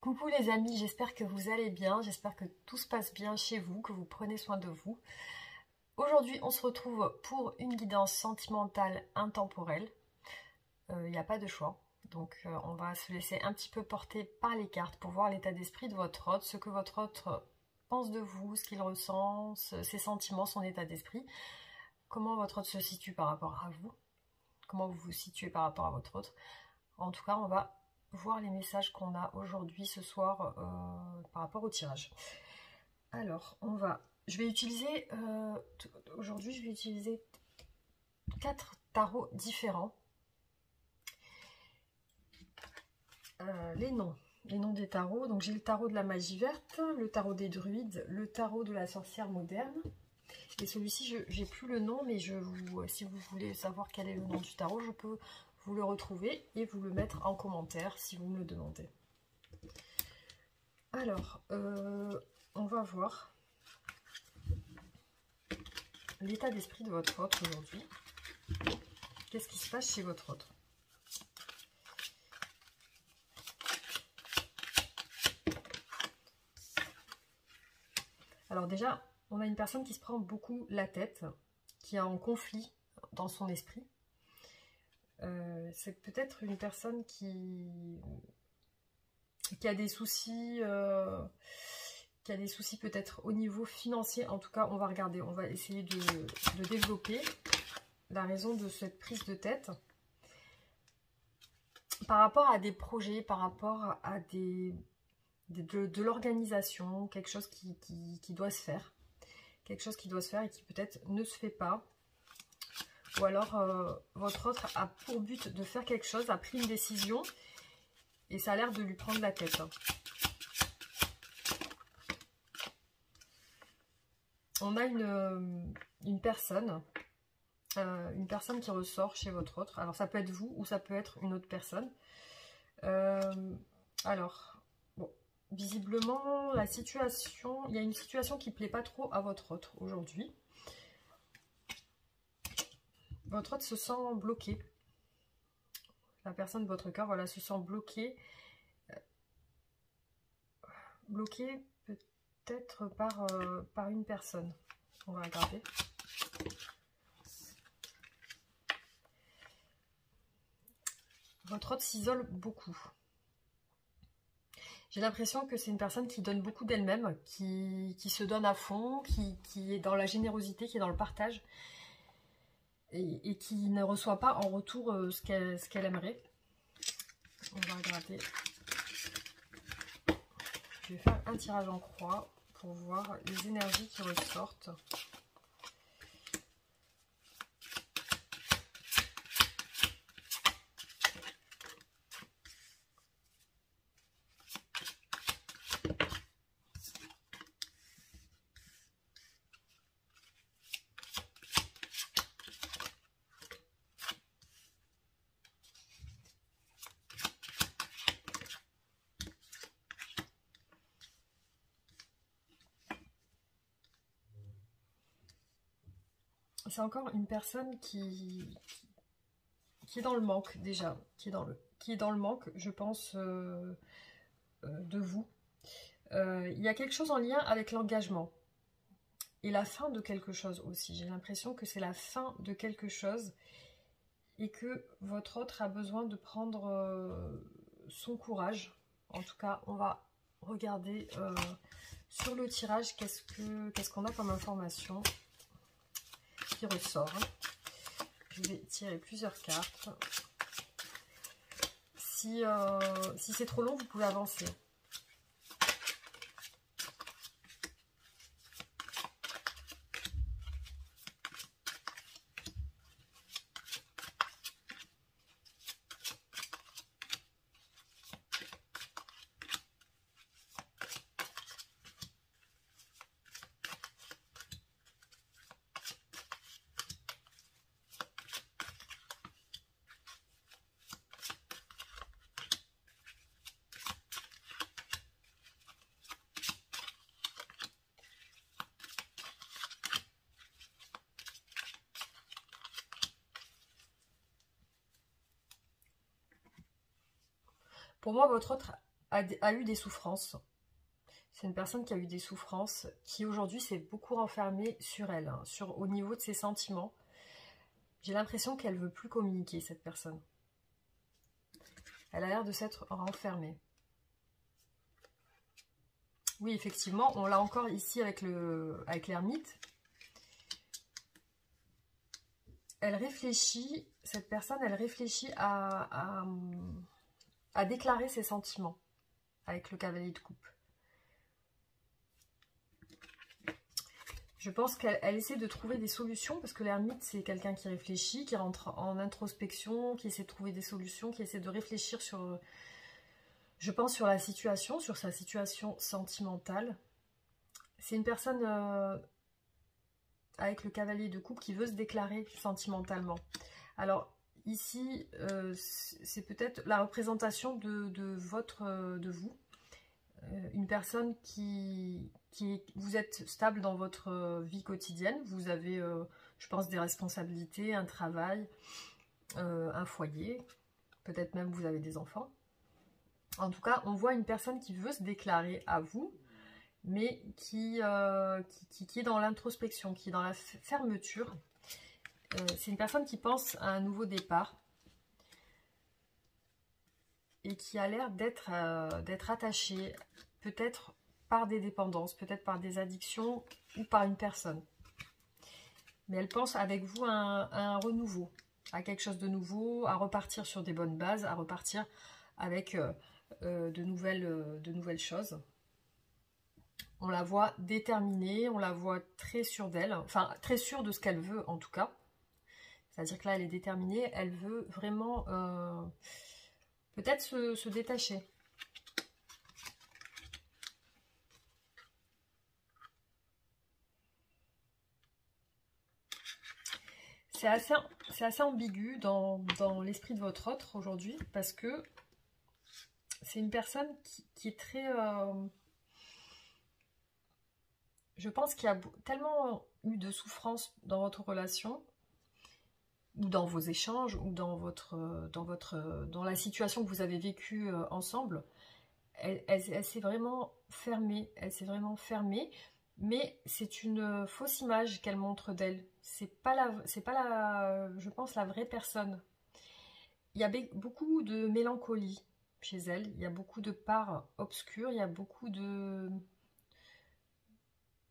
Coucou les amis, j'espère que vous allez bien, j'espère que tout se passe bien chez vous, que vous prenez soin de vous. Aujourd'hui, on se retrouve pour une guidance sentimentale intemporelle. Il n'y a pas de choix, donc on va se laisser un petit peu porter par les cartes pour voir l'état d'esprit de votre hôte, ce que votre hôte pense de vous, ce qu'il ressent, ses sentiments, son état d'esprit. Comment votre hôte se situe par rapport à vous, comment vous vous situez par rapport à votre hôte. En tout cas, on va voir les messages qu'on a aujourd'hui, ce soir, par rapport au tirage. Alors, je vais utiliser, aujourd'hui, je vais utiliser 4 tarots différents. Les noms des tarots. Donc, j'ai le tarot de la magie verte, le tarot des druides, le tarot de la sorcière moderne. Et celui-ci, j'ai plus le nom, mais si vous voulez savoir quel est le nom du tarot, je peux vous le retrouver et vous le mettre en commentaire si vous me le demandez. Alors, on va voir l'état d'esprit de votre hôte aujourd'hui. Qu'est-ce qui se passe chez votre hôte? Alors déjà, on a une personne qui se prend beaucoup la tête, qui est en conflit dans son esprit. C'est peut-être une personne qui a des soucis, peut-être au niveau financier. En tout cas, on va regarder, on va essayer de développer la raison de cette prise de tête par rapport à des projets, par rapport à de l'organisation, quelque chose qui doit se faire. Quelque chose qui doit se faire et qui peut-être ne se fait pas. Ou alors, votre autre a pour but de faire quelque chose, a pris une décision et ça a l'air de lui prendre la tête. On a une personne qui ressort chez votre autre. Alors, ça peut être vous ou ça peut être une autre personne. Alors, bon, visiblement, il y a une situation qui ne plaît pas trop à votre autre aujourd'hui. Votre hôte se sent bloqué. La personne de votre cœur, voilà, se sent bloquée. Bloquée peut-être par une personne. On va regarder. Votre hôte s'isole beaucoup. J'ai l'impression que c'est une personne qui donne beaucoup d'elle-même, qui se donne à fond, qui est dans la générosité, qui est dans le partage. Et qui ne reçoit pas en retour ce qu'elle aimerait. On va regarder. Je vais faire un tirage en croix pour voir les énergies qui ressortent. C'est encore une personne qui est dans le manque déjà, qui est dans le manque, je pense, de vous. Il y a quelque chose en lien avec l'engagement et la fin de quelque chose aussi. J'ai l'impression que c'est la fin de quelque chose et que votre autre a besoin de prendre son courage. En tout cas, on va regarder sur le tirage qu'est-ce qu'on a comme information qui ressort. Je vais tirer plusieurs cartes. Si c'est trop long, vous pouvez avancer. Pour moi, votre autre a eu des souffrances. C'est une personne qui a eu des souffrances, qui aujourd'hui s'est beaucoup renfermée sur elle, hein, au niveau de ses sentiments. J'ai l'impression qu'elle ne veut plus communiquer, cette personne. Elle a l'air de s'être renfermée. Oui, effectivement, on l'a encore ici avec l'ermite. Elle réfléchit, cette personne, elle réfléchit à déclarer ses sentiments avec le cavalier de coupe. Je pense qu'elle essaie de trouver des solutions, parce que l'ermite, c'est quelqu'un qui réfléchit, qui rentre en introspection, qui essaie de trouver des solutions, qui essaie de réfléchir sur, je pense, sur la situation, sur sa situation sentimentale. C'est une personne avec le cavalier de coupe qui veut se déclarer sentimentalement. Alors, ici, c'est peut-être la représentation de vous. Une personne vous êtes stable dans votre vie quotidienne, vous avez, je pense, des responsabilités, un travail, un foyer, peut-être même vous avez des enfants. En tout cas, on voit une personne qui veut se déclarer à vous, mais qui est dans l'introspection, qui est dans la fermeture. C'est une personne qui pense à un nouveau départ et qui a l'air d'être attachée, peut-être par des dépendances, peut-être par des addictions ou par une personne. Mais elle pense avec vous à un renouveau, à quelque chose de nouveau, à repartir sur des bonnes bases, à repartir avec de nouvelles choses. On la voit déterminée, on la voit très sûre d'elle, enfin très sûre de ce qu'elle veut en tout cas. C'est-à-dire que là, elle est déterminée, elle veut vraiment peut-être se détacher. C'est assez ambigu dans l'esprit de votre autre aujourd'hui, parce que c'est une personne qui est très... je pense qu'il y a tellement eu de souffrance dans votre relation, ou dans vos échanges, ou dans la situation que vous avez vécue ensemble. Elle s'est vraiment fermée, mais c'est une fausse image qu'elle montre d'elle. C'est pas je pense, la vraie personne. Il y a beaucoup de mélancolie chez elle, il y a beaucoup de parts obscures, il y a beaucoup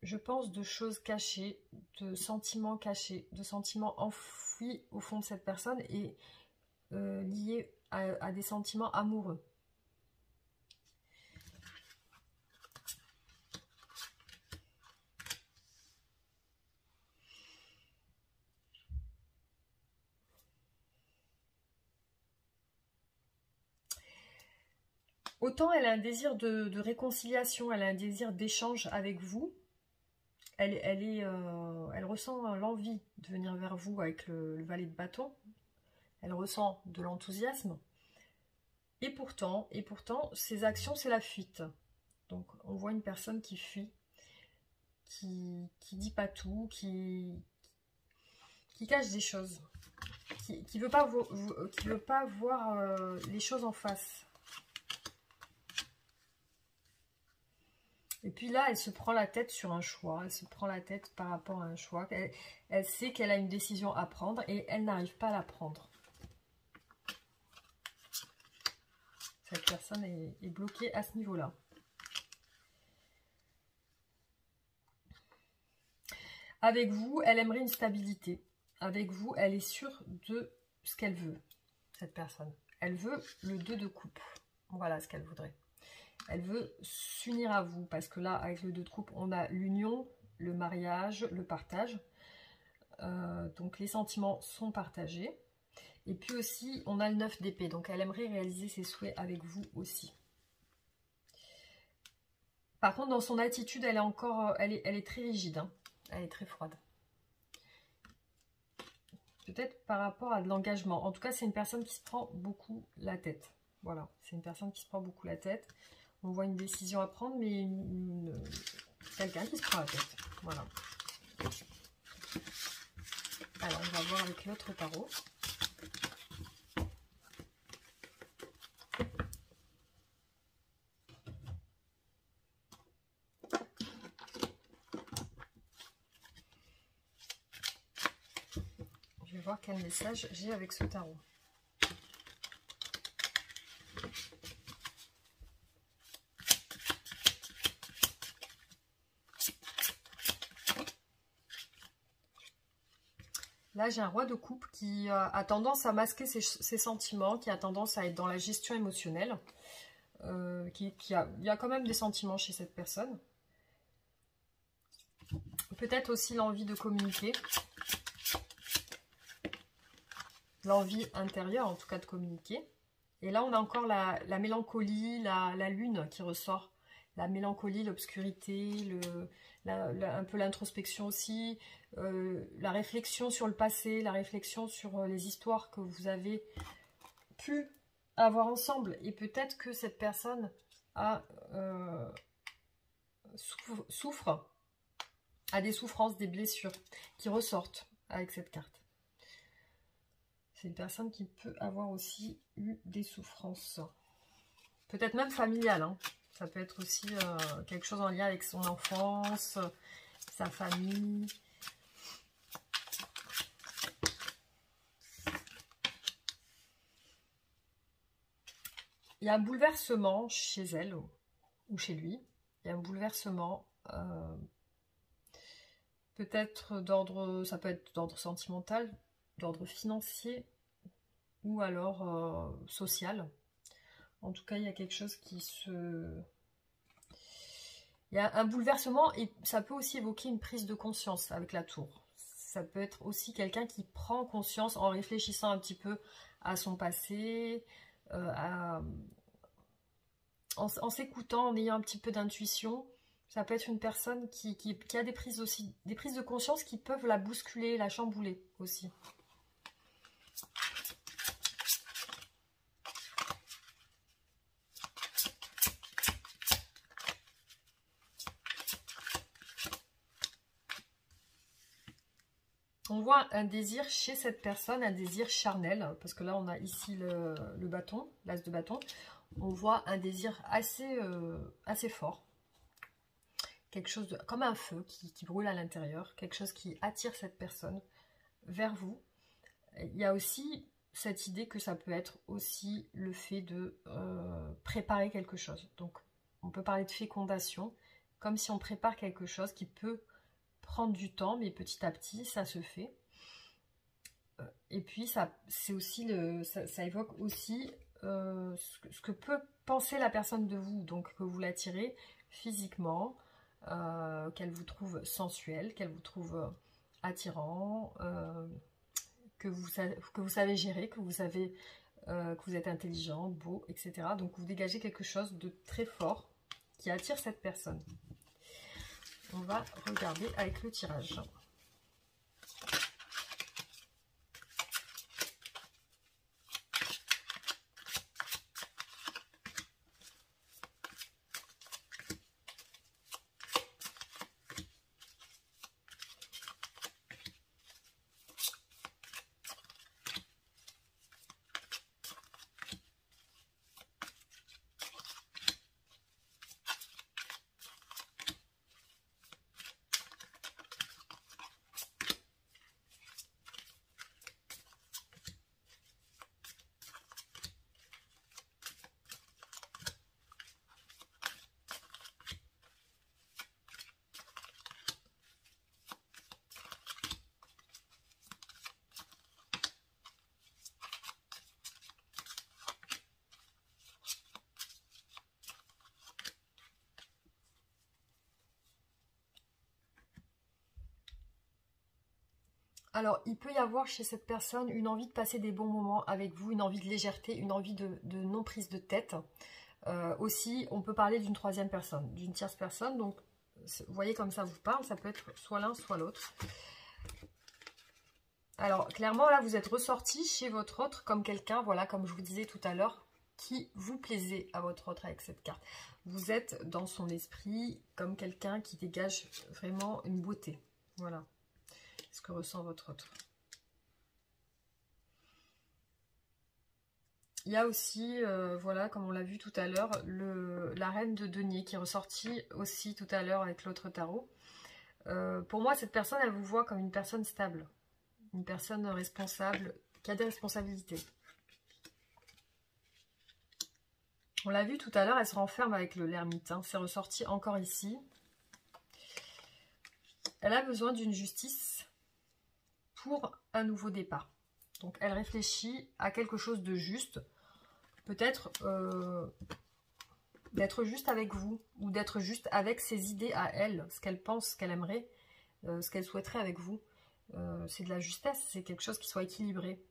je pense, de choses cachées, de sentiments cachés, de sentiments enfouis au fond de cette personne et liés à des sentiments amoureux. Autant elle a un désir de réconciliation, elle a un désir d'échange avec vous. Elle ressent l'envie de venir vers vous avec le valet de bâton. Elle ressent de l'enthousiasme. Et pourtant, ses actions, c'est la fuite. Donc, on voit une personne qui fuit, qui dit pas tout, qui cache des choses, qui veut pas voir les choses en face. Et puis là, elle se prend la tête sur un choix, elle se prend la tête par rapport à un choix. Elle sait qu'elle a une décision à prendre et elle n'arrive pas à la prendre. Cette personne est bloquée à ce niveau-là. Avec vous, elle aimerait une stabilité. Avec vous, elle est sûre de ce qu'elle veut, cette personne. Elle veut le 2 de coupe. Voilà ce qu'elle voudrait. Elle veut s'unir à vous, parce que là, avec le 2 de coupe, on a l'union, le mariage, le partage. Donc les sentiments sont partagés. Et puis aussi, on a le 9 d'épée. Donc elle aimerait réaliser ses souhaits avec vous aussi. Par contre, dans son attitude, elle est très rigide. Hein. Elle est très froide. Peut-être par rapport à de l'engagement. En tout cas, c'est une personne qui se prend beaucoup la tête. Voilà, c'est une personne qui se prend beaucoup la tête. On voit une décision à prendre, mais quelqu'un qui se prend la tête. Voilà. Alors, on va voir avec l'autre tarot. voir quel message j'ai avec ce tarot. Là, j'ai un roi de coupe qui a tendance à masquer ses sentiments, qui a tendance à être dans la gestion émotionnelle. Il y a quand même des sentiments chez cette personne. Peut-être aussi l'envie de communiquer. L'envie intérieure, en tout cas, de communiquer. Et là, on a encore la mélancolie, la lune qui ressort. La mélancolie, l'obscurité, un peu l'introspection aussi. La réflexion sur le passé, la réflexion sur les histoires que vous avez pu avoir ensemble. Et peut-être que cette personne souffre, a des souffrances, des blessures qui ressortent avec cette carte. C'est une personne qui peut avoir aussi eu des souffrances. Peut-être même familiales. Hein. Ça peut être aussi quelque chose en lien avec son enfance, sa famille. Il y a un bouleversement chez elle ou chez lui. Il y a un bouleversement peut-être d'ordre, ça peut être d'ordre sentimental, d'ordre financier ou alors social. En tout cas, il y a quelque chose qui se... Il y a un bouleversement et ça peut aussi évoquer une prise de conscience avec la tour. Ça peut être aussi quelqu'un qui prend conscience en réfléchissant un petit peu à son passé, en s'écoutant, en ayant un petit peu d'intuition. Ça peut être une personne qui a des prises de conscience qui peuvent la bousculer, la chambouler aussi. On voit un désir chez cette personne, un désir charnel, parce que là on a ici le bâton, l'as de bâton. On voit un désir assez fort. Quelque chose comme un feu qui brûle à l'intérieur, quelque chose qui attire cette personne vers vous. Il y a aussi cette idée que ça peut être aussi le fait de préparer quelque chose. Donc on peut parler de fécondation, comme si on prépare quelque chose qui peut prendre du temps, mais petit à petit ça se fait. Et puis ça évoque aussi ce que peut penser la personne de vous, donc que vous l'attirez physiquement, qu'elle vous trouve sensuel, qu'elle vous trouve attirant, que vous savez gérer, que vous êtes intelligent, beau, etc. Donc vous dégagez quelque chose de très fort qui attire cette personne. On va regarder avec le tirage. Alors, il peut y avoir chez cette personne une envie de passer des bons moments avec vous, une envie de légèreté, une envie de non-prise de tête. Aussi, on peut parler d'une troisième personne, d'une tierce personne. Donc, vous voyez comme ça vous parle, ça peut être soit l'un, soit l'autre. Alors, clairement, là, vous êtes ressorti chez votre autre comme quelqu'un, voilà, comme je vous disais tout à l'heure, qui vous plaisait à votre autre avec cette carte. Vous êtes dans son esprit comme quelqu'un qui dégage vraiment une beauté. Voilà ce que ressent votre autre. Il y a aussi, voilà, comme on l'a vu tout à l'heure, la reine de denier qui est ressortie aussi tout à l'heure avec l'autre tarot. Pour moi, cette personne, elle vous voit comme une personne stable. Une personne responsable, qui a des responsabilités. On l'a vu tout à l'heure, elle se renferme avec l'ermite. Hein. C'est ressorti encore ici. Elle a besoin d'une justice pour un nouveau départ. Donc elle réfléchit à quelque chose de juste. Peut-être d'être juste avec vous. Ou d'être juste avec ses idées à elle. Ce qu'elle pense, ce qu'elle aimerait. Ce qu'elle souhaiterait avec vous. C'est de la justesse. C'est quelque chose qui soit équilibré.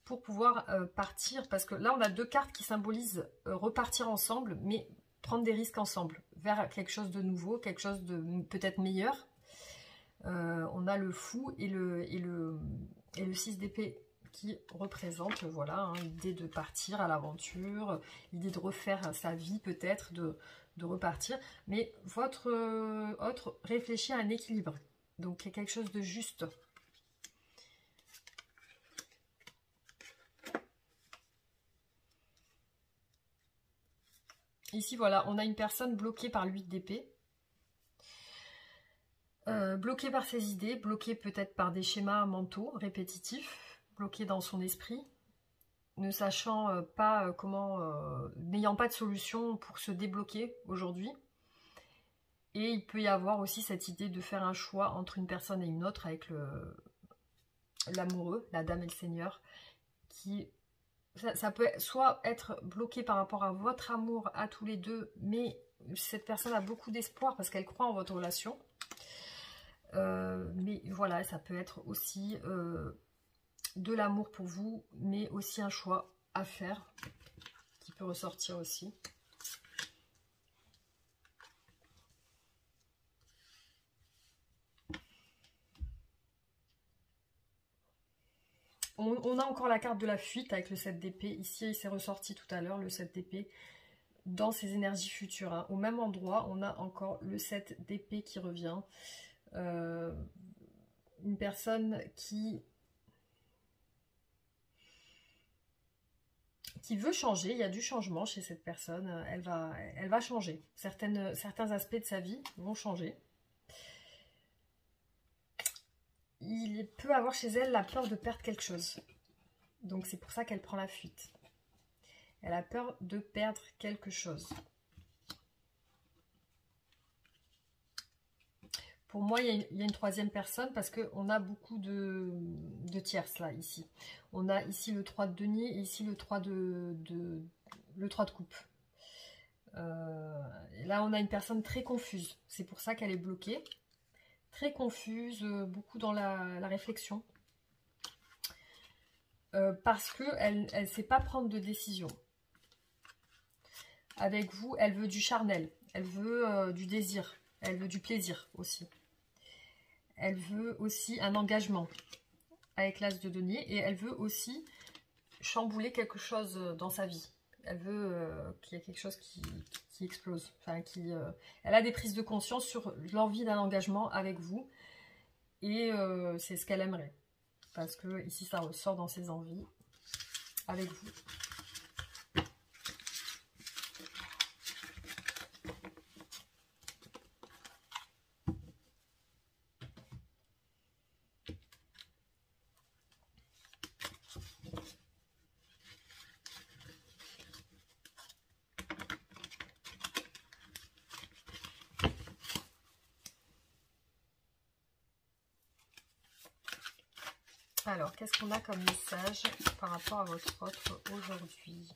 Pour pouvoir partir. Parce que là on a deux cartes qui symbolisent repartir ensemble. Mais prendre des risques ensemble. Vers quelque chose de nouveau. Quelque chose de peut-être meilleur. On a le fou et le 6 d'épée qui représente voilà, hein, l'idée de partir à l'aventure, l'idée de refaire sa vie peut-être, de repartir. Mais votre autre réfléchit à un équilibre. Donc il y a quelque chose de juste. Ici voilà, on a une personne bloquée par l'8 d'épée. Bloqué par ses idées, bloqué peut-être par des schémas mentaux répétitifs, bloqué dans son esprit, ne sachant pas comment, n'ayant pas de solution pour se débloquer aujourd'hui. Et il peut y avoir aussi cette idée de faire un choix entre une personne et une autre avec l'amoureux, la dame et le seigneur, qui ça peut soit être bloqué par rapport à votre amour à tous les deux, mais cette personne a beaucoup d'espoir parce qu'elle croit en votre relation. Mais voilà, ça peut être aussi de l'amour pour vous, mais aussi un choix à faire qui peut ressortir aussi. On a encore la carte de la fuite avec le 7 d'épée. Ici, il s'est ressorti tout à l'heure, le 7 d'épée, dans ses énergies futures. Hein. Au même endroit, on a encore le 7 d'épée qui revient. Une personne qui veut changer, il y a du changement chez cette personne, elle va changer. Certains aspects de sa vie vont changer. Il peut avoir chez elle la peur de perdre quelque chose. Donc c'est pour ça qu'elle prend la fuite. Elle a peur de perdre quelque chose. Pour moi, il y a une troisième personne parce qu'on a beaucoup de tierces là, ici. On a ici le 3 de denier et ici le 3 de coupe. Là, on a une personne très confuse. C'est pour ça qu'elle est bloquée. Très confuse, beaucoup dans la réflexion. Parce qu'elle ne sait pas prendre de décision. Avec vous, elle veut du charnel. Elle veut du désir. Elle veut du plaisir aussi. Elle veut aussi un engagement avec l'as de denier. Et elle veut aussi chambouler quelque chose dans sa vie. Elle veut qu'il y ait quelque chose qui explose. Enfin, elle a des prises de conscience sur l'envie d'un engagement avec vous. Et c'est ce qu'elle aimerait. Parce que ici, ça ressort dans ses envies avec vous. Alors, qu'est-ce qu'on a comme message par rapport à votre autre aujourd'hui?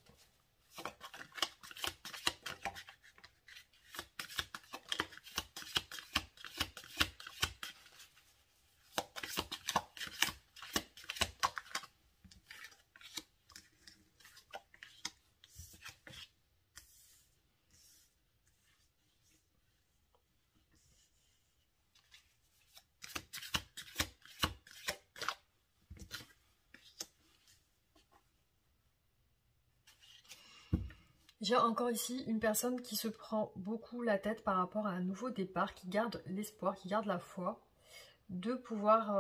J'ai encore ici une personne qui se prend beaucoup la tête par rapport à un nouveau départ, qui garde l'espoir, qui garde la foi de pouvoir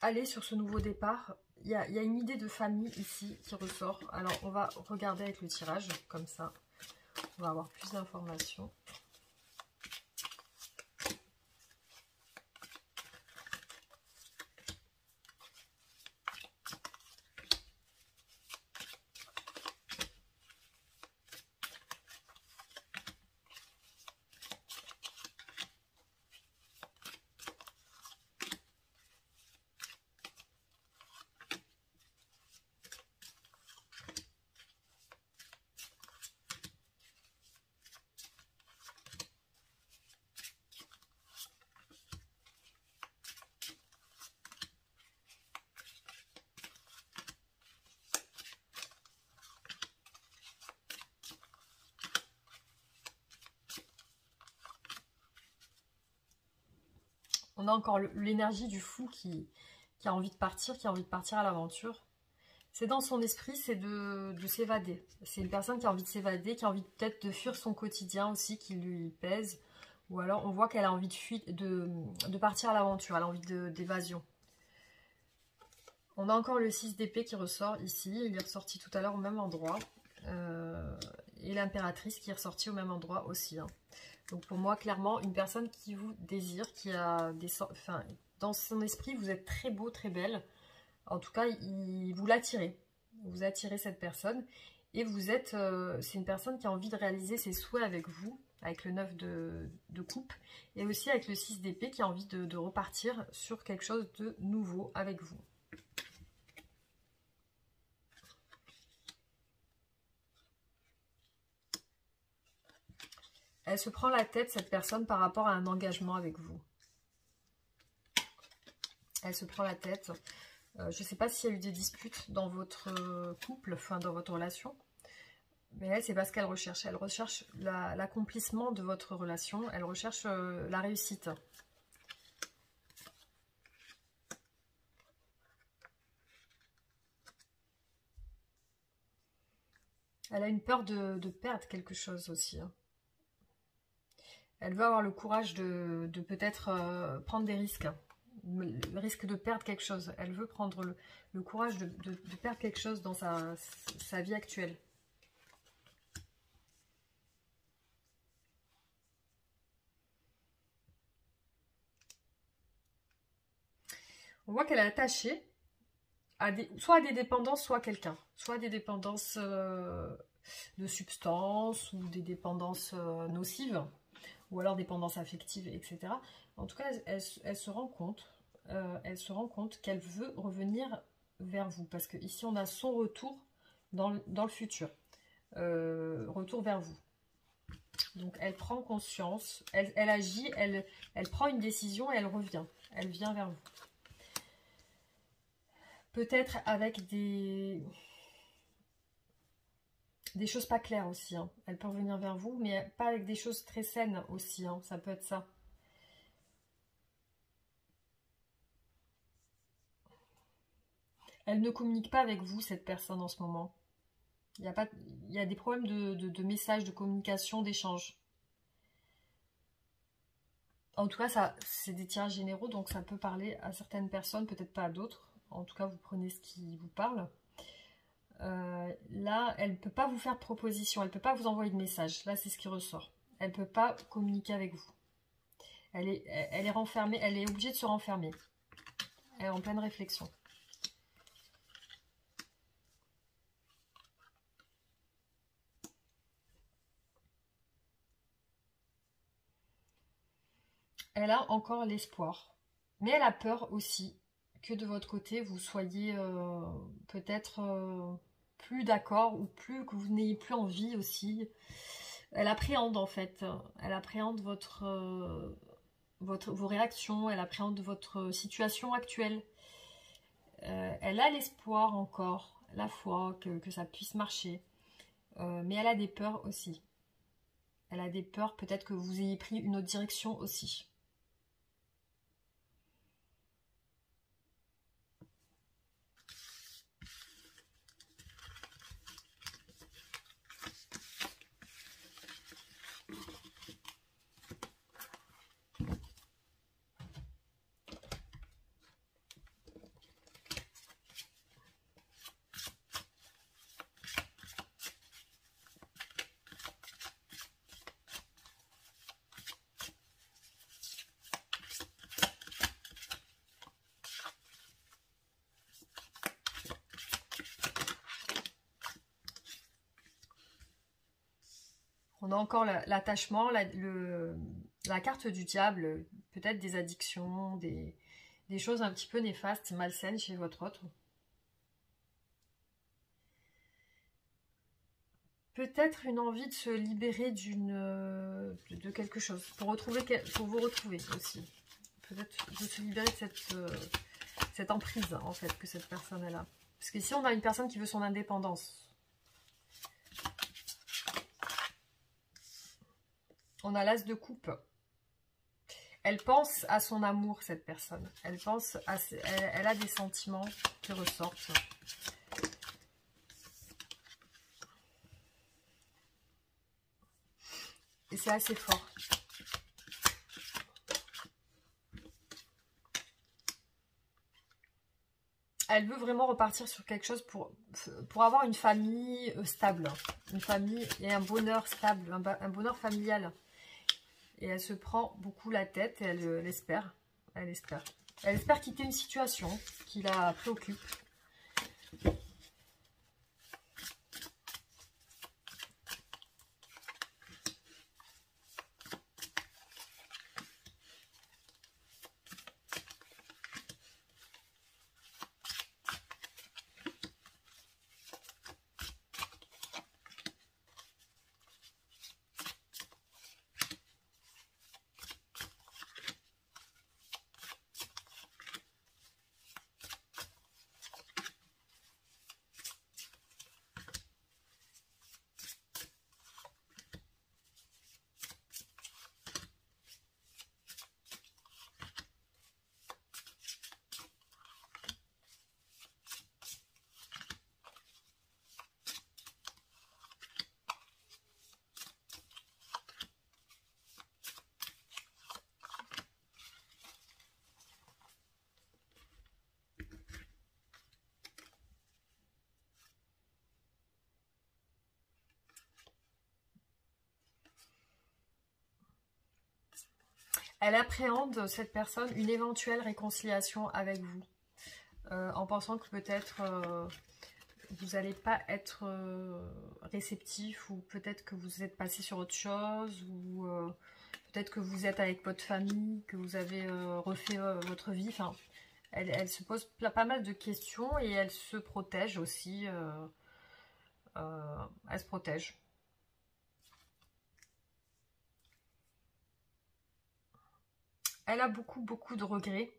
aller sur ce nouveau départ. Il y a une idée de famille ici qui ressort. Alors on va regarder avec le tirage, comme ça on va avoir plus d'informations. On a encore l'énergie du fou qui a envie de partir, à l'aventure. C'est dans son esprit, c'est de s'évader. C'est une personne qui a envie de s'évader, qui a envie peut-être de fuir son quotidien aussi, qui lui pèse. Ou alors on voit qu'elle a envie de fuir, de partir à l'aventure, elle a envie d'évasion. On a encore le 6 d'épée qui ressort ici, il est ressorti tout à l'heure au même endroit. Et l'impératrice qui est ressortie au même endroit aussi. Hein. Donc pour moi, clairement, une personne qui vous désire, qui a des... Enfin, dans son esprit, vous êtes très beau, très belle. En tout cas, vous l'attirez. Vous attirez cette personne. Et vous êtes... c'est une personne qui a envie de réaliser ses souhaits avec vous, avec le 9 de coupe. Et aussi avec le 6 d'épée qui a envie de repartir sur quelque chose de nouveau avec vous. Elle se prend la tête, cette personne, par rapport à un engagement avec vous. Elle se prend la tête. Je ne sais pas s'il y a eu des disputes dans votre couple, enfin dans votre relation. Mais elle, c'est pas ce qu'elle recherche. Elle recherche l'accomplissement de votre relation. Elle recherche la réussite. Elle a une peur de perdre quelque chose aussi. Hein. Elle veut avoir le courage de peut-être prendre des risques. Le risque de perdre quelque chose. Elle veut prendre le courage de perdre quelque chose dans sa vie actuelle. On voit qu'elle est attachée soit à des dépendances, soit à quelqu'un. Soit à des dépendances de substances ou des dépendances nocives. Ou alors dépendance affective, etc. En tout cas, elle se rend compte, qu'elle veut revenir vers vous. Parce que ici, on a son retour dans le futur. Retour vers vous. Donc, elle prend conscience, elle agit, elle prend une décision et elle revient. Elle vient vers vous. Peut-être avec des choses pas claires aussi. Hein. Elle peut revenir vers vous, mais pas avec des choses très saines aussi. Hein. Ça peut être ça. Elle ne communique pas avec vous, cette personne, en ce moment. Il y a des problèmes de messages, de communication, d'échange. En tout cas, c'est des tirages généraux, donc ça peut parler à certaines personnes, peut-être pas à d'autres. En tout cas, vous prenez ce qui vous parle. Là, elle ne peut pas vous faire de proposition, elle ne peut pas vous envoyer de message. Là, c'est ce qui ressort. Elle ne peut pas communiquer avec vous. Elle est renfermée, elle est obligée de se renfermer. Elle est en pleine réflexion. Elle a encore l'espoir. Mais elle a peur aussi que de votre côté, vous soyez peut-être plus d'accord ou que vous n'ayez plus envie aussi. Elle appréhende en fait. Elle appréhende vos réactions. Elle appréhende votre situation actuelle. Elle a l'espoir encore, la foi, que ça puisse marcher. Mais elle a des peurs aussi. Elle a des peurs peut-être que vous ayez pris une autre direction aussi. On a encore l'attachement, la carte du diable, peut-être des addictions, des choses un petit peu néfastes, malsaines chez votre autre. Peut-être une envie de se libérer de quelque chose, pour vous retrouver aussi. Peut-être de se libérer de cette emprise, en fait, que cette personne a. Parce qu'ici, on a une personne qui veut son indépendance. On a l'as de coupe. Elle pense à son amour, cette personne. Elle pense à, elle a des sentiments qui ressortent. Et c'est assez fort. Elle veut vraiment repartir sur quelque chose pour avoir une famille stable. Une famille et un bonheur stable, un bonheur familial. Et elle se prend beaucoup la tête et elle espère. Elle espère. Elle espère quitter une situation qui la préoccupe. Elle appréhende, cette personne, une éventuelle réconciliation avec vous. En pensant que peut-être vous n'allez pas être réceptif, ou peut-être que vous êtes passé sur autre chose, ou peut-être que vous êtes avec votre famille, que vous avez refait votre vie. Enfin, elle se pose pas mal de questions et elle se protège aussi. Elle se protège. Elle a beaucoup de regrets.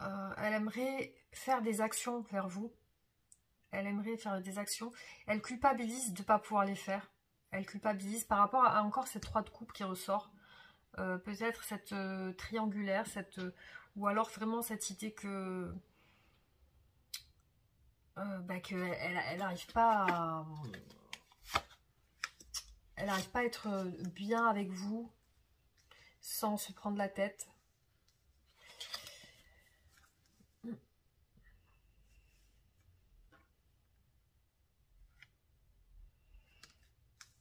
Elle aimerait faire des actions vers vous. Elle aimerait faire des actions. Elle culpabilise de ne pas pouvoir les faire. Elle culpabilise par rapport à encore cette 3 de coupe qui ressort. Peut-être cette triangulaire, ou alors vraiment cette idée que elle n'arrive pas à... Elle n'arrive pas à être bien avec vous sans se prendre la tête.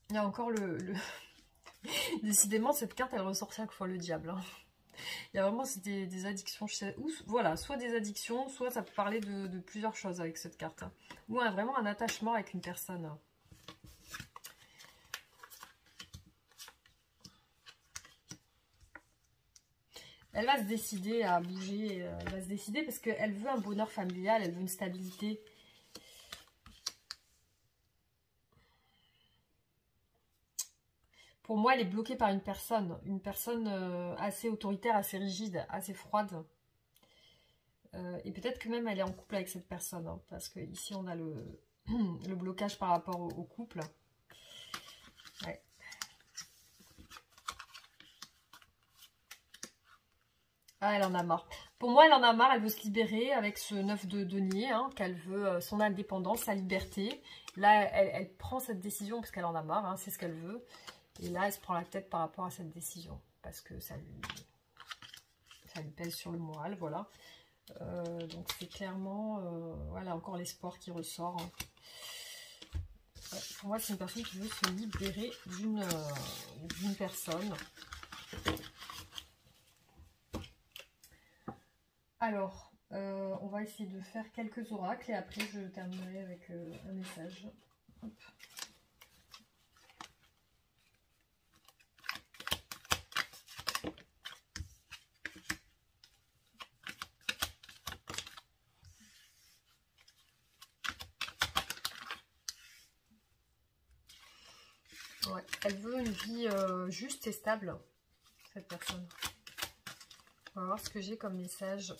Il y a encore Décidément, cette carte, elle ressort chaque fois le diable. Hein. Il y a vraiment des addictions. Voilà, soit des addictions, soit ça peut parler de plusieurs choses avec cette carte. Hein. Ou vraiment un attachement avec une personne. Elle va se décider à bouger. Elle va se décider parce qu'elle veut un bonheur familial, elle veut une stabilité. Pour moi, elle est bloquée par une personne assez autoritaire, assez rigide, assez froide. Et peut-être que même elle est en couple avec cette personne, hein, parce que ici on a le blocage par rapport au couple. Ouais. Ah, elle en a marre. Pour moi, elle en a marre, elle veut se libérer avec ce 9 de denier, hein, qu'elle veut son indépendance, sa liberté. Là, elle prend cette décision parce qu'elle en a marre, hein, c'est ce qu'elle veut. Et là, elle se prend la tête par rapport à cette décision, parce que ça lui pèse sur le moral, voilà. Donc c'est clairement, voilà, encore l'espoir qui ressort. Hein. Ouais, pour moi, c'est une personne qui veut se libérer d'une personne. Alors, on va essayer de faire quelques oracles et après je terminerai avec un message. Hop. Ouais, elle veut une vie juste et stable, cette personne. On va voir ce que j'ai comme message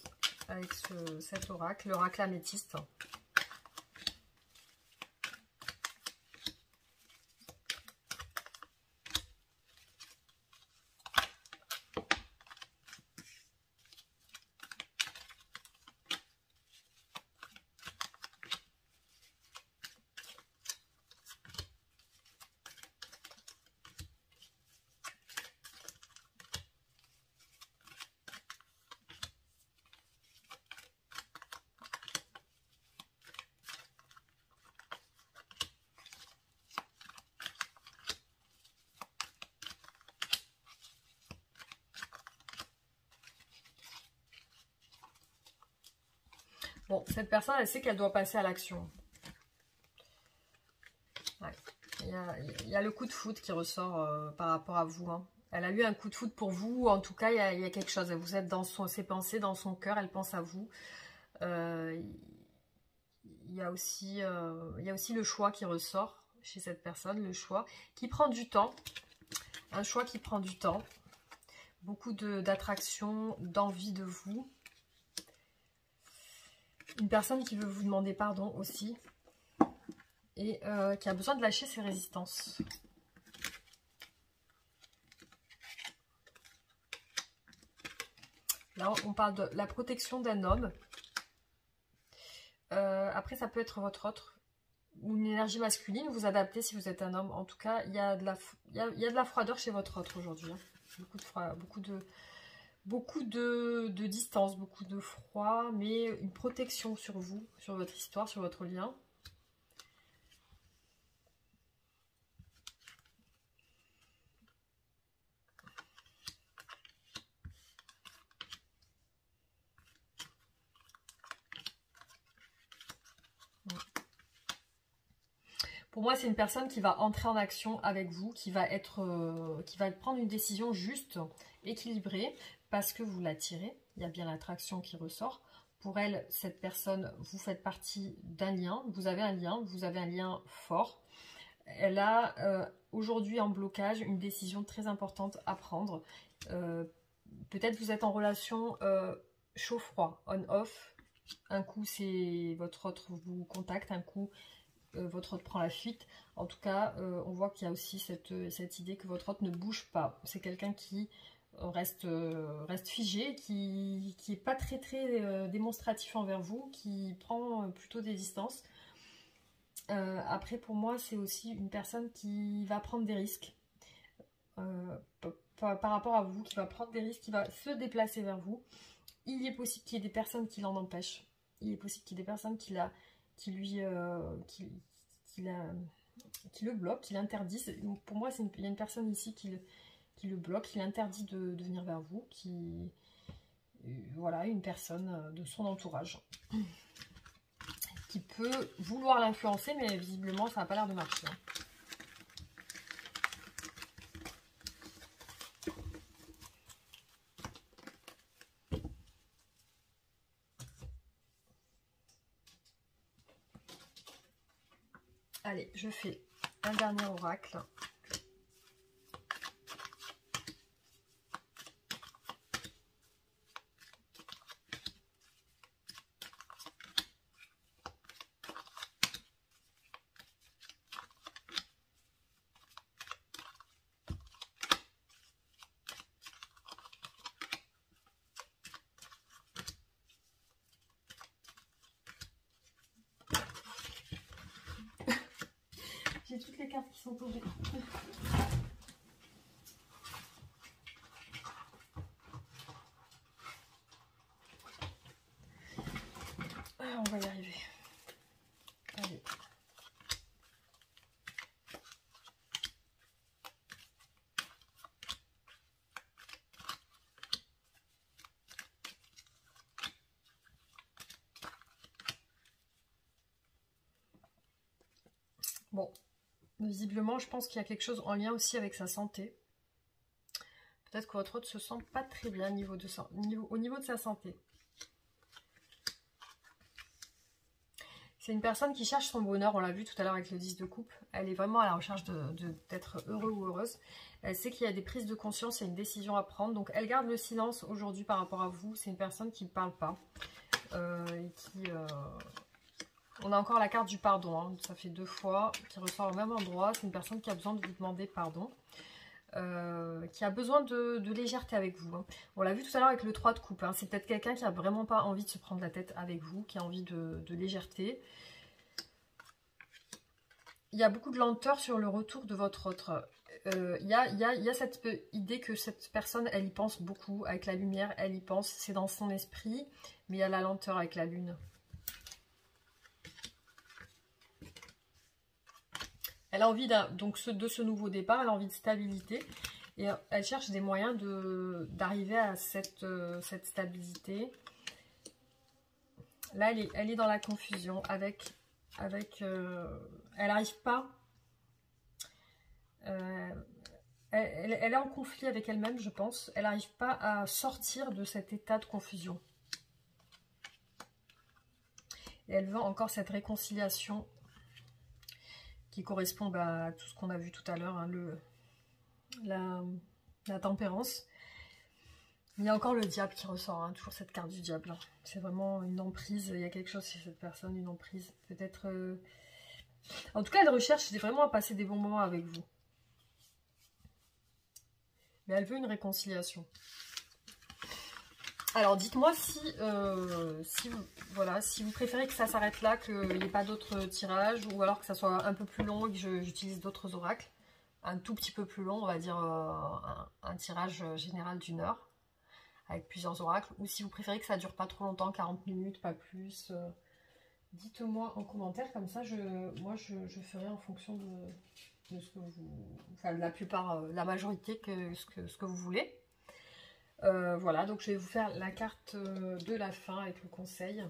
avec cet oracle, l'oracle améthyste. Bon, cette personne, elle sait qu'elle doit passer à l'action. Ouais. Il y a le coup de foudre qui ressort par rapport à vous. Hein. Elle a eu un coup de foudre pour vous. En tout cas, il y a quelque chose. Vous êtes dans ses pensées, dans son cœur. Elle pense à vous. Il y a aussi le choix qui ressort chez cette personne. Le choix qui prend du temps. Un choix qui prend du temps. Beaucoup d'attraction, d'envie de vous. Une personne qui veut vous demander pardon aussi. Et qui a besoin de lâcher ses résistances. Là, on parle de la protection d'un homme. Après, ça peut être votre autre. Ou une énergie masculine. Vous adaptez si vous êtes un homme. En tout cas, il y a de la froideur chez votre autre aujourd'hui. Hein. Beaucoup de distance, beaucoup de froid. Mais une protection sur vous, sur votre histoire, sur votre lien. Pour moi, c'est une personne qui va entrer en action avec vous, qui va prendre une décision juste, équilibrée, parce que vous l'attirez. Il y a bien l'attraction qui ressort. Pour elle, cette personne, vous faites partie d'un lien. Vous avez un lien fort. Elle a aujourd'hui en blocage une décision très importante à prendre. Peut-être vous êtes en relation chaud-froid, on-off. Un coup, c'est votre autre vous contacte, un coup, votre autre prend la fuite. En tout cas, on voit qu'il y a aussi cette idée que votre autre ne bouge pas. C'est quelqu'un qui reste figé, qui n'est pas très démonstratif envers vous, qui prend plutôt des distances. Après, pour moi, c'est aussi une personne qui va prendre des risques par rapport à vous, qui va prendre des risques, qui va se déplacer vers vous. Il est possible qu'il y ait des personnes qui l'en empêchent. Il est possible qu'il y ait des personnes qui le bloquent, qui l'interdisent. Pour moi, il y a une personne ici qui le bloque, qui l'interdit de venir vers vous, voilà, une personne de son entourage qui peut vouloir l'influencer, mais visiblement, ça n'a pas l'air de marcher. Hein. Allez, je fais un dernier oracle. J'ai toutes les cartes qui sont tombées. On va y arriver. Allez. Bon. Visiblement, je pense qu'il y a quelque chose en lien aussi avec sa santé. Peut-être que votre autre se sent pas très bien au niveau de sa santé. C'est une personne qui cherche son bonheur, on l'a vu tout à l'heure avec le 10 de coupe. Elle est vraiment à la recherche d'être heureux ou heureuse. Elle sait qu'il y a des prises de conscience, il y a une décision à prendre. Donc elle garde le silence aujourd'hui par rapport à vous. C'est une personne qui ne parle pas. On a encore la carte du pardon, hein. Ça fait 2 fois, qui ressort au même endroit. C'est une personne qui a besoin de vous demander pardon, qui a besoin de légèreté avec vous. Hein. On l'a vu tout à l'heure avec le 3 de coupe. Hein. C'est peut-être quelqu'un qui n'a vraiment pas envie de se prendre la tête avec vous, qui a envie de légèreté. Il y a beaucoup de lenteur sur le retour de votre autre. Il y a cette idée que cette personne, elle y pense beaucoup. Avec la lumière, elle y pense. C'est dans son esprit, mais il y a la lenteur avec la lune. Elle a envie de ce nouveau départ, elle a envie de stabilité et elle cherche des moyens d'arriver à cette stabilité. Là, elle est dans la confusion avec elle n'arrive pas. Elle est en conflit avec elle-même, je pense. Elle n'arrive pas à sortir de cet état de confusion. Et elle veut encore cette réconciliation qui correspond à tout ce qu'on a vu tout à l'heure, hein, la tempérance. Il y a encore le diable qui ressort, hein, toujours cette carte du diable. C'est vraiment une emprise, il y a quelque chose chez cette personne, une emprise. Peut-être... En tout cas, elle recherche vraiment à passer des bons moments avec vous. Mais elle veut une réconciliation. Alors, dites-moi si vous préférez que ça s'arrête là, qu'il n'y ait pas d'autres tirages, ou alors que ça soit un peu plus long et que j'utilise d'autres oracles. Un tout petit peu plus long, on va dire un tirage général d'1 heure, avec plusieurs oracles. Ou si vous préférez que ça dure pas trop longtemps, 40 minutes, pas plus. Dites-moi en commentaire, comme ça, moi je ferai en fonction de ce que vous... Enfin, la plupart, la majorité, ce que vous voulez. Voilà, donc je vais vous faire la carte de la fin avec le conseil.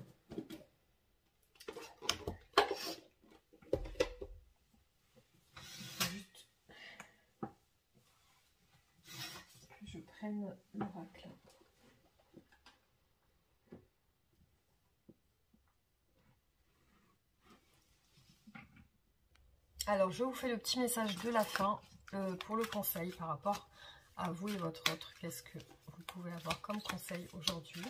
Juste que je prenne l'oracle. Alors, je vous fais le petit message de la fin pour le conseil par rapport à vous et votre autre. Qu'est-ce que vous pouvez avoir comme conseil aujourd'hui?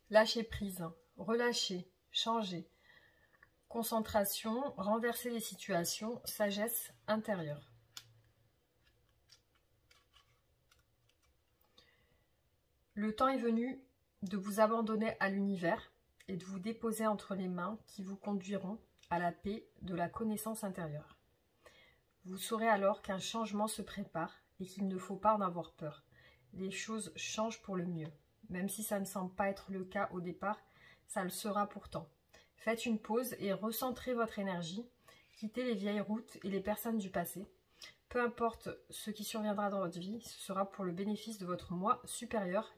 Lâcher prise, relâcher, changer, concentration, renverser les situations, sagesse intérieure. Le temps est venu de vous abandonner à l'univers et de vous déposer entre les mains qui vous conduiront à la paix de la connaissance intérieure. Vous saurez alors qu'un changement se prépare et qu'il ne faut pas en avoir peur. Les choses changent pour le mieux. Même si ça ne semble pas être le cas au départ, ça le sera pourtant. Faites une pause et recentrez votre énergie. Quittez les vieilles routes et les personnes du passé. Peu importe ce qui surviendra dans votre vie, ce sera pour le bénéfice de votre moi supérieur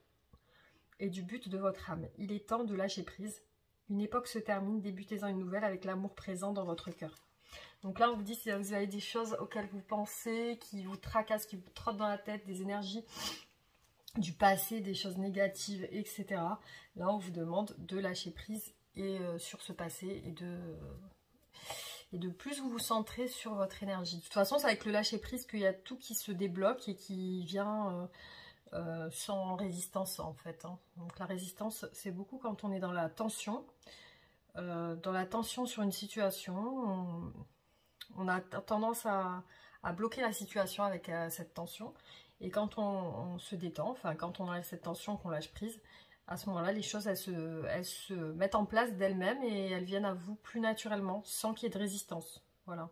et du but de votre âme. Il est temps de lâcher prise. Une époque se termine, débutez-en une nouvelle avec l'amour présent dans votre cœur. Donc là, on vous dit si vous avez des choses auxquelles vous pensez, qui vous tracassent, qui vous trottent dans la tête, des énergies du passé, des choses négatives, etc. Là, on vous demande de lâcher prise sur ce passé et de plus vous centrer sur votre énergie. De toute façon, c'est avec le lâcher prise qu'il y a tout qui se débloque et qui vient... sans résistance en fait. Hein. Donc la résistance, c'est beaucoup quand on est dans la tension. Dans la tension sur une situation, on a tendance à bloquer la situation avec cette tension. Et quand on se détend, enfin quand on a cette tension, qu'on lâche prise, à ce moment-là, les choses, elles se mettent en place d'elles-mêmes et elles viennent à vous plus naturellement, sans qu'il y ait de résistance. Voilà.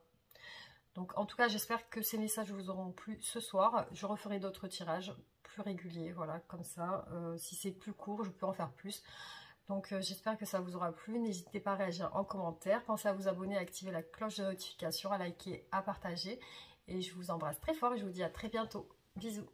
Donc en tout cas, j'espère que ces messages vous auront plu ce soir. Je referai d'autres tirages plus réguliers, voilà, comme ça. Si c'est plus court, je peux en faire plus. Donc j'espère que ça vous aura plu. N'hésitez pas à réagir en commentaire. Pensez à vous abonner, à activer la cloche de notification, à liker, à partager. Et je vous embrasse très fort et je vous dis à très bientôt. Bisous.